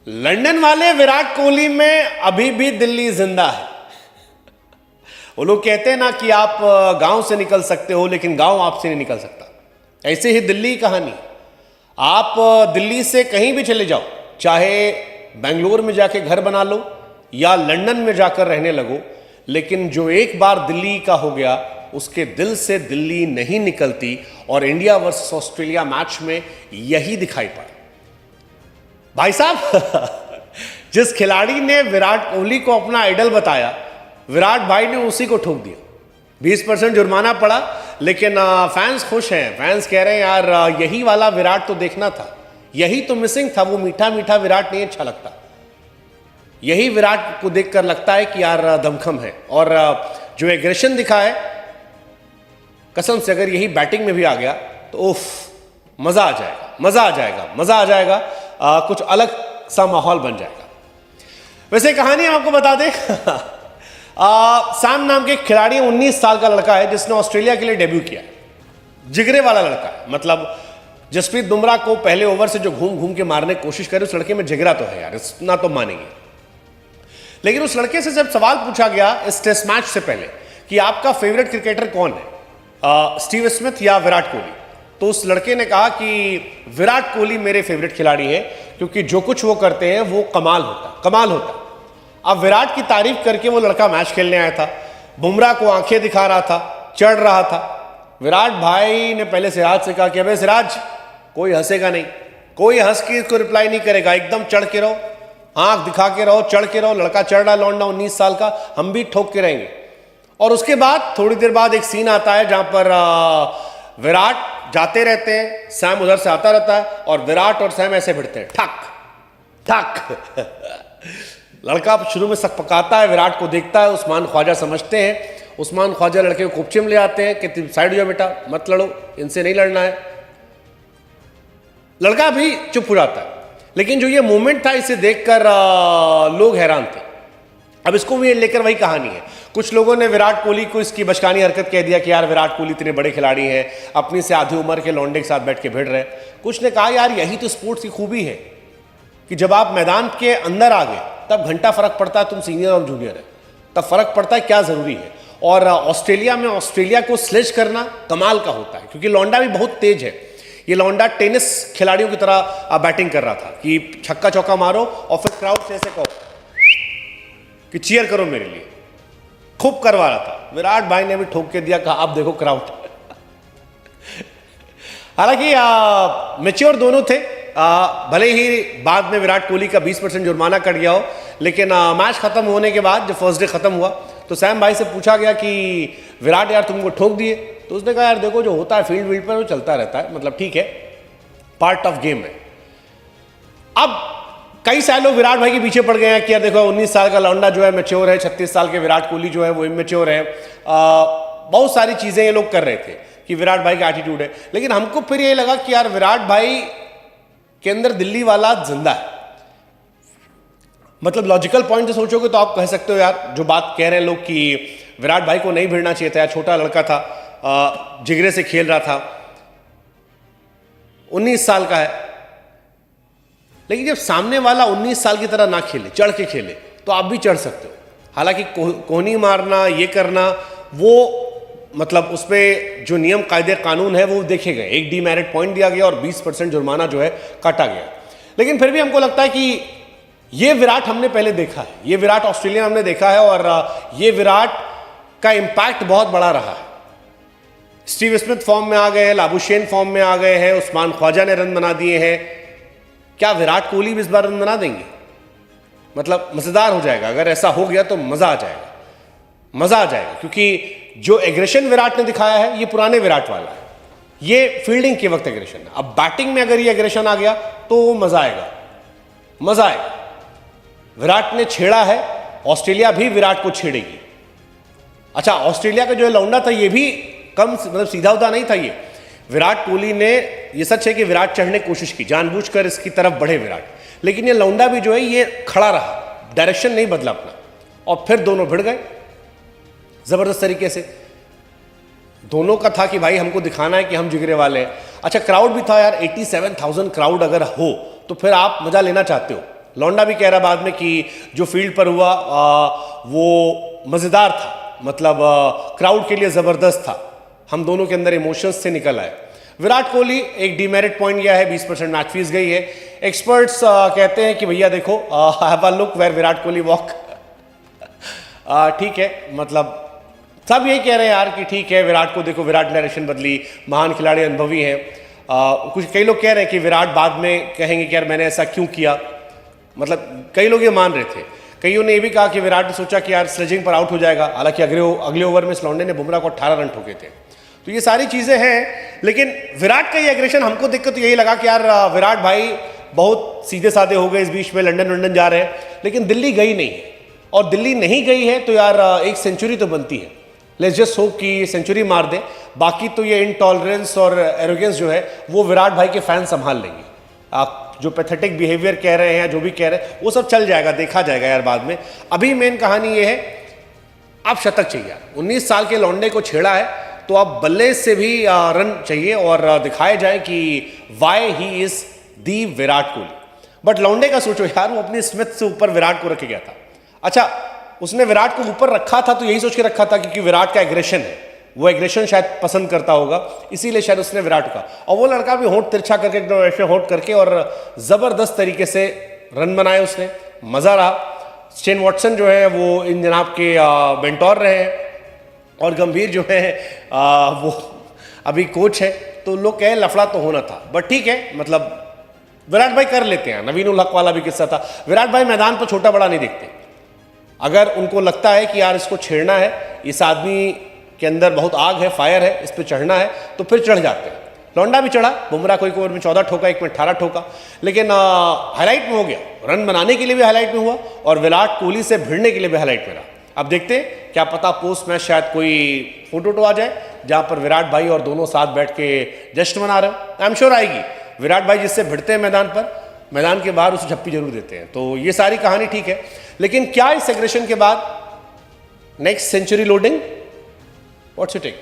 London वाले विराट कोहली में अभी भी दिल्ली जिंदा है। वो लोग कहते हैं ना कि आप गांव से निकल सकते हो लेकिन गांव आपसे नहीं निकल सकता। ऐसे ही दिल्ली की कहानी। आप दिल्ली से कहीं भी चले जाओ, चाहे बेंगलोर में जाके घर बना लो या लंदन में जाकर रहने लगो, लेकिन जो एक बार दिल्ली का हो गया उसके दिल से दिल्ली नहीं निकलती। और इंडिया वर्सेस ऑस्ट्रेलिया मैच में यही दिखाई पड़ा। भाई साहब जिस खिलाड़ी ने विराट कोहली को अपना आइडल बताया, विराट भाई ने उसी को ठोक दिया। 20% जुर्माना पड़ा, लेकिन फैंस खुश हैं। फैंस कह रहे हैं यार यही वाला विराट तो देखना था, यही तो मिसिंग था। वो मीठा मीठा विराट नहीं अच्छा लगता। यही विराट को देखकर लगता है कि यार दमखम है। और जो एग्रेशन दिखा है, कसम से अगर यही बैटिंग में भी आ गया तो उफ, मजा आ जाएगा, मजा आ जाएगा, मजा आ जाएगा। कुछ अलग सा माहौल बन जाएगा। वैसे कहानी हम आपको बता दें सैम नाम के खिलाड़ी, 19 साल का लड़का है जिसने ऑस्ट्रेलिया के लिए डेब्यू किया है। जिगरे वाला लड़का है। मतलब जसप्रीत बुमराह को पहले ओवर से जो घूम घूम के मारने की कोशिश करे, उस लड़के में जिगरा तो है यार, इतना तो मानेंगे। लेकिन उस लड़के से जब सवाल पूछा गया इस टेस्ट मैच से पहले कि आपका फेवरेट क्रिकेटर कौन है, स्टीव स्मिथ या विराट कोहली, तो उस लड़के ने कहा कि विराट कोहली मेरे फेवरेट खिलाड़ी हैं, क्योंकि जो कुछ वो करते हैं वो कमाल होता। अब विराट की तारीफ करके वो लड़का मैच खेलने आया था, बुमराह को आंखें दिखा रहा था, चढ़ रहा था। विराट भाई ने पहले सिराज से कहा कि अबे सिराज, कोई हंसेगा नहीं, कोई हंस के इसको रिप्लाई नहीं करेगा, एकदम चढ़ के रहो, आंख दिखा के रहो, चढ़ के रहो। लड़का चढ़ रहा, लौंडा 19 साल का, हम भी ठोक के रहेंगे। और उसके बाद थोड़ी देर बाद एक सीन आता है जहां पर विराट जाते रहते हैं, सैम उधर से आता रहता है और विराट और सैम ऐसे भिड़ते हैं, ठक ठक। लड़का शुरू में सकपकाता है, विराट को देखता है। उस्मान ख्वाजा समझते हैं, उस्मान ख्वाजा लड़के को कुपचे में ले आते हैं कि साइड हो जाओ बेटा, मत लड़ो, इनसे नहीं लड़ना है। लड़का भी चुप हो जाता है। लेकिन जो ये मोमेंट था, इसे देखकर लोग हैरान थे। अब इसको भी लेकर वही कहानी है। कुछ लोगों ने विराट कोहली को इसकी बचकानी हरकत कह दिया कि यार विराट कोहली इतने बड़े खिलाड़ी हैं, अपनी से आधी उम्र के लौंडे के साथ बैठ के भिड़ रहे। कुछ ने कहा यार यही तो स्पोर्ट्स की खूबी है कि जब आप मैदान के अंदर आ गए तब घंटा फर्क पड़ता है तुम सीनियर और जूनियर है, तब फर्क पड़ता है क्या जरूरी है। और ऑस्ट्रेलिया में ऑस्ट्रेलिया को स्लेज करना कमाल का होता है, क्योंकि लौंडा भी बहुत तेज है। ये लौंडा टेनिस खिलाड़ियों की तरह बैटिंग कर रहा था कि छक्का चौका मारो और फिर क्राउड से ऐसे कहो कि चीयर करो मेरे लिए, खूब करवा रहा था। विराट भाई ने भी ठोक के दिया, कहा आप देखो क्राउड। हालांकि मैच्योर दोनों थे। भले ही बाद में विराट कोहली का 20% जुर्माना कट गया हो, लेकिन मैच खत्म होने के बाद जब फर्स्ट डे खत्म हुआ तो सैम भाई से पूछा गया कि विराट यार तुमको ठोक दिए, तो उसने कहा यार देखो जो होता है फील्ड पर वो चलता रहता है, मतलब ठीक है, पार्ट ऑफ गेम है। अब कई साल लोग विराट भाई के पीछे पड़ गए हैं कि यार देखो 19 साल का लौंडा जो है मैच्योर है, 36 साल के विराट कोहली जो है वो इमेच्योर है। बहुत सारी चीजें ये लोग कर रहे थे कि विराट भाई का एटीट्यूड है। लेकिन हमको फिर ये लगा कि यार विराट भाई के अंदर दिल्ली वाला जिंदा है। मतलब लॉजिकल पॉइंट से सोचोगे तो आप कह सकते हो यार जो बात कह रहे हैं लोग कि विराट भाई को नहीं भिड़ना चाहिए था, छोटा लड़का था, जिगरे से खेल रहा था, 19 साल का है। लेकिन जब सामने वाला 19 साल की तरह ना खेले, चढ़ के खेले, तो आप भी चढ़ सकते हो। हालांकि कोहनी मारना, ये करना, वो मतलब उस पर जो नियम कायदे कानून है वो देखे गए। एक डीमेरिट पॉइंट दिया गया और 20% जुर्माना जो है काटा गया। लेकिन फिर भी हमको लगता है कि ये विराट हमने पहले देखा है, ये विराट ऑस्ट्रेलिया हमने देखा है और ये विराट का इंपैक्ट बहुत बड़ा रहा है। स्टीव स्मिथ फॉर्म में आ गए हैं, लाबुशेन फॉर्म में आ गए हैं, उस्मान ख्वाजा ने रन बना दिए हैं। क्या विराट कोहली भी इस बार रन बना देंगे? मतलब मजेदार हो जाएगा। अगर ऐसा हो गया तो मजा आ जाएगा, मजा आ जाएगा। क्योंकि जो एग्रेशन विराट ने दिखाया है ये पुराने विराट वाला है, ये फील्डिंग के वक्त एग्रेशन है। अब बैटिंग में अगर ये एग्रेशन आ गया तो मजा आएगा, मजा आएगा। विराट ने छेड़ा है, ऑस्ट्रेलिया भी विराट को छेड़ेगी। अच्छा, ऑस्ट्रेलिया का जो लौंडा था ये भी कम मतलब सीधा उधा नहीं था। ये विराट कोहली ने, ये सच है कि विराट चढ़ने की कोशिश की, जानबूझकर इसकी तरफ बढ़े विराट, लेकिन ये लौंडा भी जो है ये खड़ा रहा, डायरेक्शन नहीं बदला अपना, और फिर दोनों भिड़ गए जबरदस्त तरीके से। दोनों का था कि भाई हमको दिखाना है कि हम जिगरे वाले हैं। अच्छा, क्राउड भी था यार, 87,000 क्राउड अगर हो तो फिर आप मजा लेना चाहते हो। लौंडा भी कह रहा बाद में कि जो फील्ड पर हुआ वो मज़ेदार था, मतलब क्राउड के लिए ज़बरदस्त था, हम दोनों के अंदर इमोशंस से निकल आए। विराट कोहली एक डीमेरिट पॉइंट गया है, 20% मैच फीस गई है। एक्सपर्ट्स कहते हैं कि भैया देखो have a look where Virat Kohli walk. ठीक है, मतलब सब यही कह रहे हैं यार कि ठीक है विराट को देखो, विराट डायरेक्शन बदली, महान खिलाड़ी, अनुभवी हैं। कुछ कई लोग कह रहे हैं कि विराट बाद में कहेंगे कि यार मैंने ऐसा क्यों किया, मतलब कई लोग ये मान रहे थे। कईयों ने ये भी कहा कि विराट ने सोचा कि यार स्लेजिंग पर आउट हो जाएगा, हालांकि अगले ओवर में इस लौंडे ने बुमराह को 18 रन ठोके थे। तो ये सारी चीज़ें हैं, लेकिन विराट का ये एग्रेशन हमको देख कर तो यही लगा कि यार विराट भाई बहुत सीधे साधे हो गए, इस बीच में लंदन जा रहे हैं, लेकिन दिल्ली गई नहीं है। और दिल्ली नहीं गई है तो यार एक सेंचुरी तो बनती है, लेट्स जस्ट होप कि सेंचुरी मार दे। बाकी तो ये इनटॉलरेंस और एरोगेंस जो है वो विराट भाई के फैन संभाल लेंगे। आप जो पैथेटिक बिहेवियर कह रहे हैं, जो भी कह रहे हैं, वो सब चल जाएगा, देखा जाएगा यार बाद में। अभी मेन कहानी ये है, आप शतक चाहिए। 19 साल के लौंडे को छेड़ा है तो आप बल्ले से भी रन चाहिए और दिखाए जाए कि why he is the Virat Kohli. But लौंडे का सोचो यार, वो अपनी स्मिथ से ऊपर विराट को रखे गया था। अच्छा, उसने विराट को ऊपर रखा था तो यही सोच के रखा था क्योंकि विराट का एग्रेशन है, वो एग्रेशन शायद पसंद करता होगा, इसीलिए शायद उसने विराट का। और वो लड़का भी होंठ तिरछा करके एकदम ऐसे होंठ करके और जबरदस्त तरीके से रन बनाए उसने, मजा रहा। शेन वॉटसन जो है वो इन जनाब के मेंटोर रहे हैं और गंभीर जो है वो अभी कोच है। तो लोग कहे लफड़ा तो होना था, बट ठीक है, मतलब विराट भाई कर लेते हैं। नवीन उल हक वाला भी किस्सा था, विराट भाई मैदान पर छोटा बड़ा नहीं देखते। अगर उनको लगता है कि यार इसको छेड़ना है, इस आदमी के अंदर बहुत आग है, फायर है, इस पर चढ़ना है, तो फिर चढ़ जाते हैं। लौंडा भी चढ़ा, बुमराह को एक ओवर में 14 ठोका, एक में 18 ठोका, लेकिन हाईलाइट में हो गया। रन बनाने के लिए भी हाईलाइट में हुआ और विराट कोहली से भिड़ने के लिए भी हाईलाइट में रहा। अब देखते हैं, क्या पता पोस्ट मैच शायद कोई फोटो आ जाए जहां पर विराट भाई और दोनों साथ बैठ के जश्न मना रहे हैं। आई एम श्योर आएगी। विराट भाई जिससे भिड़ते हैं मैदान पर, मैदान के बाहर उसे झप्पी जरूर देते हैं। तो ये सारी कहानी ठीक है, लेकिन क्या इस एग्रेशन के बाद next century loading? What's your take?